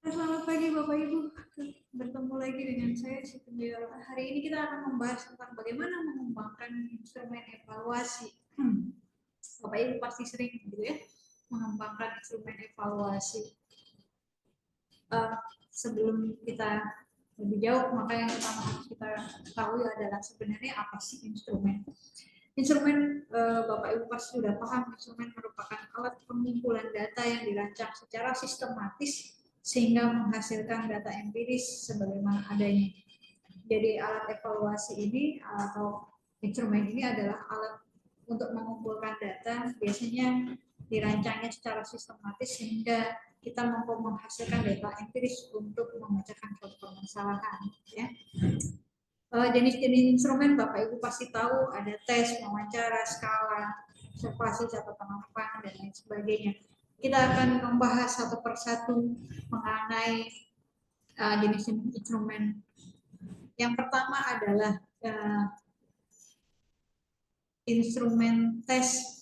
Selamat pagi Bapak Ibu, bertemu lagi dengan saya Siti Biola. Hari ini kita akan membahas tentang bagaimana mengembangkan instrumen evaluasi. Bapak Ibu pasti sering gitu ya, mengembangkan instrumen evaluasi. Sebelum kita lebih jauh, maka yang pertama harus kita ketahui adalah sebenarnya apa sih instrumen. Instrumen, Bapak Ibu pasti sudah paham, instrumen merupakan alat pengumpulan data yang dirancang secara sistematis sehingga menghasilkan data empiris sebagaimana adanya. Jadi alat evaluasi ini atau instrumen ini adalah alat untuk mengumpulkan data, biasanya dirancangnya secara sistematis sehingga kita mampu menghasilkan data empiris untuk memecahkan suatu permasalahan. Ya. Jenis-jenis instrumen Bapak Ibu pasti tahu, ada tes, wawancara, skala, observasi, catatan lapangan, dan lain sebagainya. Kita akan membahas satu persatu mengenai jenis instrumen. Yang pertama adalah instrumen tes.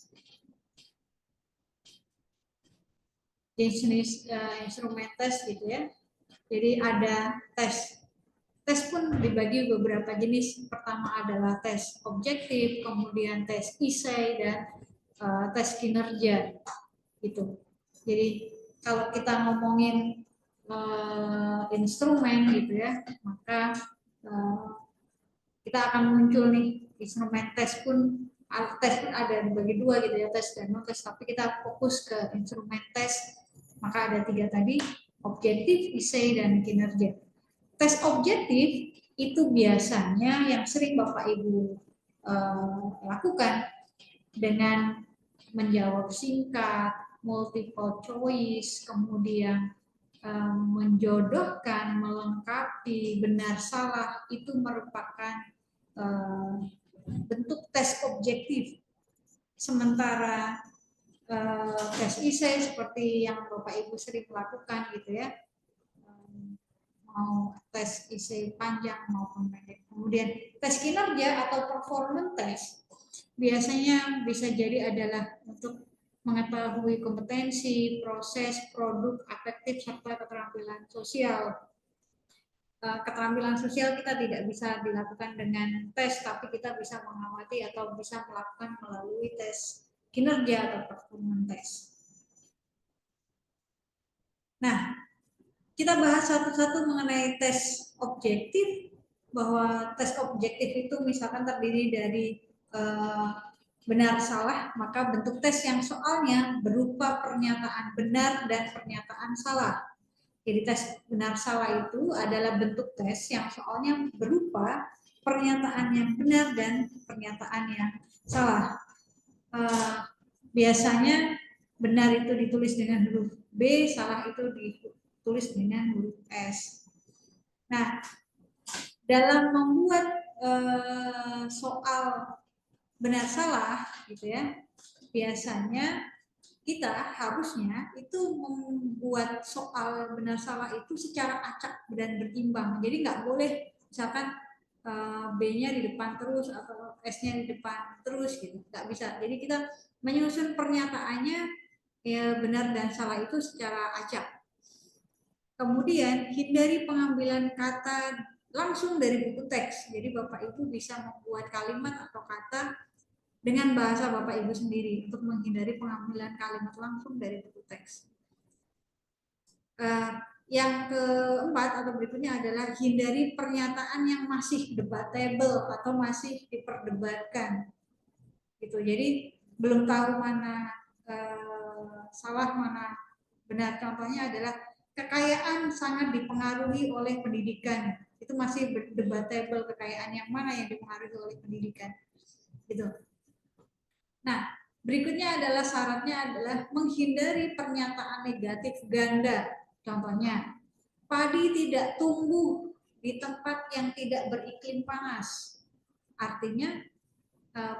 Jenis instrumen tes gitu ya. Jadi ada tes. Tes pun dibagi beberapa jenis. Pertama adalah tes objektif, kemudian tes isai, dan tes kinerja gitu. Jadi kalau kita ngomongin instrumen gitu ya, maka kita akan muncul nih instrumen tes pun ada dibagi dua gitu ya, tes dan non tes. Tapi kita fokus ke instrumen tes. Maka ada tiga tadi, objektif, isai, dan kinerja. Tes objektif itu biasanya yang sering Bapak Ibu lakukan dengan menjawab singkat, multiple choice, kemudian menjodohkan, melengkapi, benar salah, itu merupakan bentuk tes objektif. Sementara tes isai seperti yang Bapak Ibu sering lakukan gitu ya, mau tes isi panjang maupun pendek. Kemudian tes kinerja atau performance test biasanya bisa jadi adalah untuk mengetahui kompetensi, proses, produk, afektif, serta keterampilan sosial. Keterampilan sosial kita tidak bisa dilakukan dengan tes, tapi kita bisa mengamati atau bisa melakukan melalui tes kinerja atau performance test. Nah, kita bahas satu-satu mengenai tes objektif, bahwa tes objektif itu misalkan terdiri dari benar salah, maka bentuk tes yang soalnya berupa pernyataan benar dan pernyataan salah. Jadi tes benar salah itu adalah bentuk tes yang soalnya berupa pernyataan yang benar dan pernyataan yang salah. Biasanya benar itu ditulis dengan huruf B, salah itu ditulis dengan huruf S. Nah, dalam membuat soal benar salah gitu ya, biasanya kita harusnya itu membuat soal benar salah itu secara acak dan berimbang. Jadi nggak boleh misalkan B-nya di depan terus atau S-nya di depan terus gitu, nggak bisa. Jadi kita menyusun pernyataannya ya benar dan salah itu secara acak. Kemudian hindari pengambilan kata langsung dari buku teks. Jadi Bapak Ibu bisa membuat kalimat atau kata dengan bahasa Bapak Ibu sendiri untuk menghindari pengambilan kalimat langsung dari buku teks. Yang keempat atau berikutnya adalah hindari pernyataan yang masih debatable atau masih diperdebatkan. Gitu. Jadi belum tahu mana salah mana benar. Contohnya adalah kekayaan sangat dipengaruhi oleh pendidikan. Itu masih debatable, kekayaan yang mana yang dipengaruhi oleh pendidikan. Gitu. Nah, berikutnya adalah syaratnya adalah menghindari pernyataan negatif ganda. Contohnya, padi tidak tumbuh di tempat yang tidak beriklim panas. Artinya,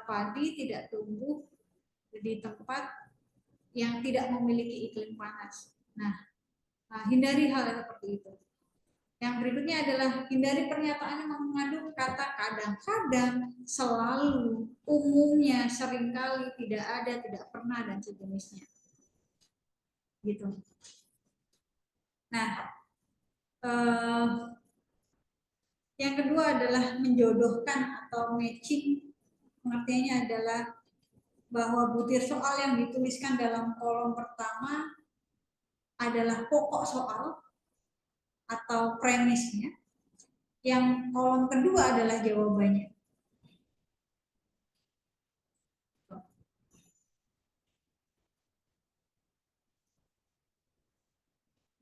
padi tidak tumbuh di tempat yang tidak memiliki iklim panas. Nah, hindari hal yang seperti itu. Yang berikutnya adalah hindari pernyataan yang mengandung kata kadang-kadang, selalu, umumnya, seringkali, tidak ada, tidak pernah, dan sejenisnya. Gitu. Nah, Yang kedua adalah menjodohkan atau matching. Pengertiannya adalah bahwa butir soal yang dituliskan dalam kolom pertama adalah pokok soal atau premisnya. Yang kolom kedua adalah jawabannya.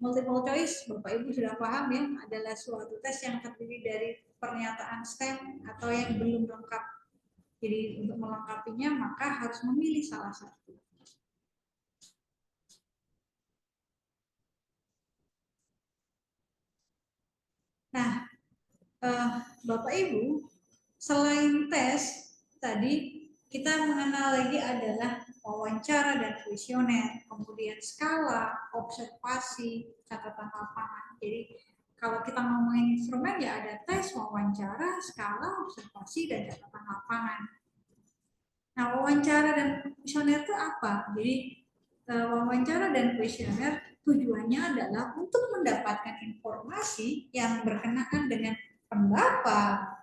Multiple choice, Bapak Ibu sudah paham ya, adalah suatu tes yang terdiri dari pernyataan STEM atau yang belum lengkap. Jadi untuk melengkapinya maka harus memilih salah satu. Nah, Bapak Ibu, selain tes tadi kita mengenal lagi adalah wawancara dan kuesioner, kemudian skala, observasi, catatan lapangan. Jadi kalau kita ngomongin instrumen ya ada tes, wawancara, skala, observasi, dan catatan lapangan. Nah, wawancara dan kuesioner itu apa? Jadi wawancara dan kuesioner tujuannya adalah untuk mendapatkan informasi yang berkenaan dengan pendapat,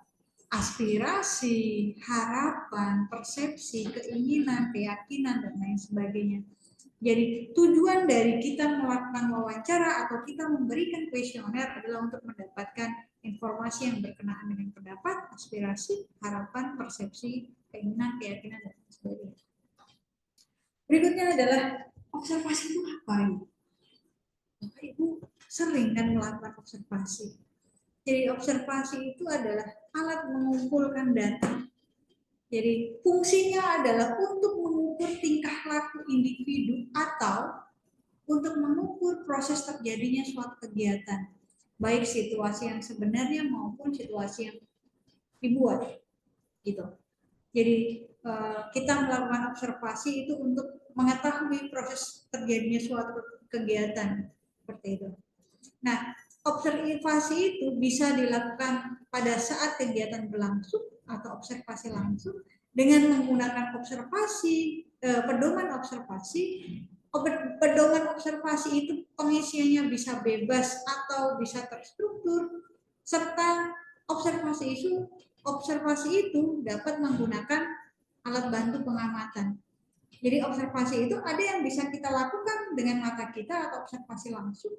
aspirasi, harapan, persepsi, keinginan, keyakinan, dan lain sebagainya. Jadi tujuan dari kita melakukan wawancara atau kita memberikan kuesioner adalah untuk mendapatkan informasi yang berkenaan dengan pendapat, aspirasi, harapan, persepsi, keinginan, keyakinan, dan lain sebagainya. Berikutnya adalah observasi itu apa? Bapak Ibu sering kan melakukan observasi. Jadi observasi itu adalah alat mengumpulkan data. Jadi fungsinya adalah untuk mengukur tingkah laku individu atau untuk mengukur proses terjadinya suatu kegiatan, baik situasi yang sebenarnya maupun situasi yang dibuat, gitu. Jadi kita melakukan observasi itu untuk mengetahui proses terjadinya suatu kegiatan, seperti itu. Nah, observasi itu bisa dilakukan pada saat kegiatan berlangsung atau observasi langsung dengan menggunakan observasi, pedoman observasi. Pedoman observasi itu pengisiannya bisa bebas atau bisa terstruktur, serta observasi itu dapat menggunakan alat bantu pengamatan. Jadi observasi itu ada yang bisa kita lakukan dengan mata kita atau observasi langsung,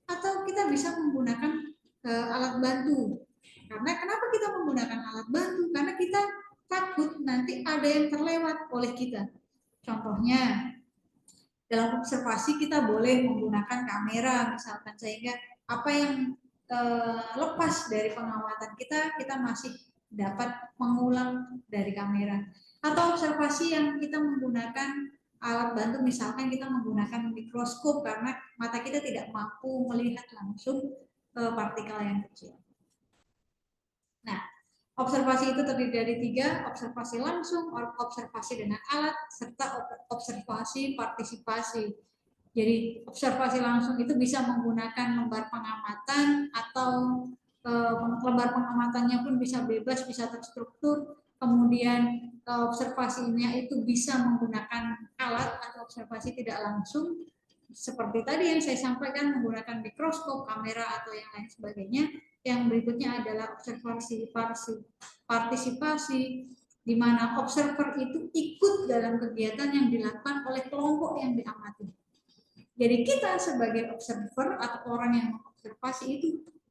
atau kita bisa menggunakan alat bantu. Karena kenapa kita menggunakan alat bantu? Karena kita takut nanti ada yang terlewat oleh kita. Contohnya, dalam observasi kita boleh menggunakan kamera misalkan, sehingga apa yang lepas dari pengamatan kita masih dapat mengulang dari kamera. Atau observasi yang kita menggunakan alat bantu, misalkan kita menggunakan mikroskop karena mata kita tidak mampu melihat langsung partikel yang kecil. Nah, observasi itu terdiri dari 3, observasi langsung, observasi dengan alat, serta observasi partisipasi. Jadi observasi langsung itu bisa menggunakan lembar pengamatan atau lembar pengamatannya pun bisa bebas, bisa terstruktur. Kemudian observasinya itu bisa menggunakan alat atau observasi tidak langsung. Seperti tadi yang saya sampaikan, menggunakan mikroskop, kamera, atau yang lain sebagainya. Yang berikutnya adalah observasi partisipasi, di mana observer itu ikut dalam kegiatan yang dilakukan oleh kelompok yang diamati. Jadi kita sebagai observer atau orang yang mengobservasi itu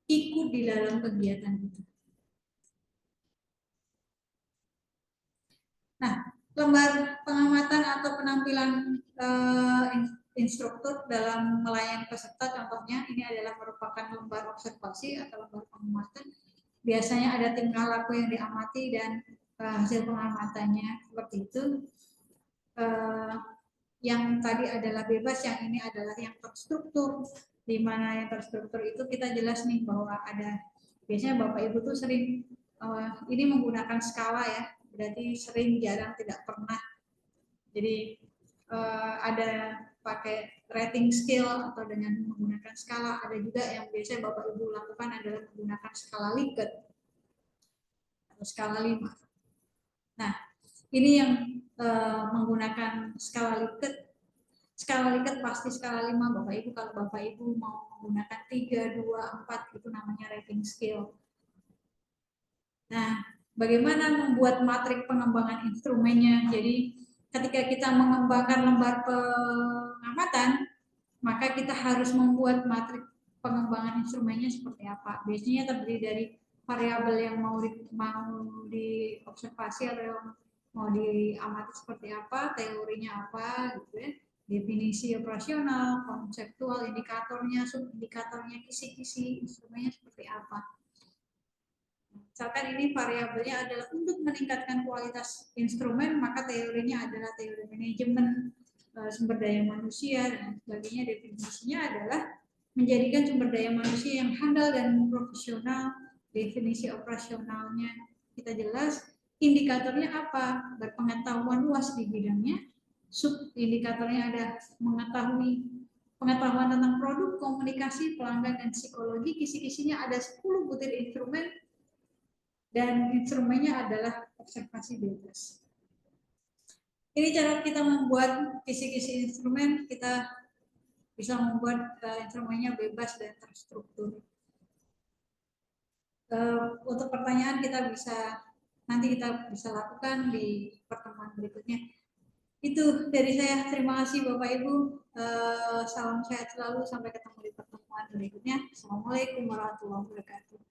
ikut di dalam kegiatan itu. Nah, lembar pengamatan atau penampilan instruktur dalam melayani peserta, contohnya ini adalah merupakan lembar observasi atau lembar pengamatan. Biasanya ada tingkah laku yang diamati dan hasil pengamatannya seperti itu. Yang tadi adalah bebas, yang ini adalah yang terstruktur. Di mana yang terstruktur itu kita jelas nih bahwa ada, biasanya Bapak Ibu tuh sering ini menggunakan skala ya, berarti sering, jarang, tidak pernah. Jadi ada pakai rating scale atau dengan menggunakan skala. Ada juga yang biasanya Bapak Ibu lakukan adalah menggunakan skala Likert atau skala 5. Nah, ini yang menggunakan skala Likert skala liket pasti skala 5 Bapak Ibu. Kalau Bapak Ibu mau menggunakan 3, 2, 4 itu namanya rating scale. Nah, bagaimana membuat matrik pengembangan instrumennya? Jadi ketika kita mengembangkan lembar pengamatan, maka kita harus membuat matrik pengembangan instrumennya seperti apa. Biasanya terdiri dari variabel yang mau diobservasi atau yang mau diamati seperti apa, teorinya apa, gitu ya. Definisi operasional, konseptual, indikatornya, subindikatornya, kisi-kisi instrumennya seperti apa. Misalkan ini variabelnya adalah untuk meningkatkan kualitas instrumen, maka teorinya adalah teori manajemen sumber daya manusia dan sebagainya. Definisinya adalah menjadikan sumber daya manusia yang handal dan profesional. Definisi operasionalnya kita jelas. Indikatornya apa? Berpengetahuan luas di bidangnya. Subindikatornya ada mengetahui pengetahuan tentang produk, komunikasi, pelanggan, dan psikologi. Kisi-kisinya ada 10 butir instrumen dan instrumennya adalah observasi bebas. Ini cara kita membuat kisi-kisi instrumen. Kita bisa membuat instrumennya bebas dan terstruktur. Untuk pertanyaan nanti kita bisa lakukan di pertemuan berikutnya. Itu dari saya. Terima kasih Bapak Ibu. Salam sehat selalu. Sampai ketemu di pertemuan berikutnya. Assalamualaikum warahmatullahi wabarakatuh.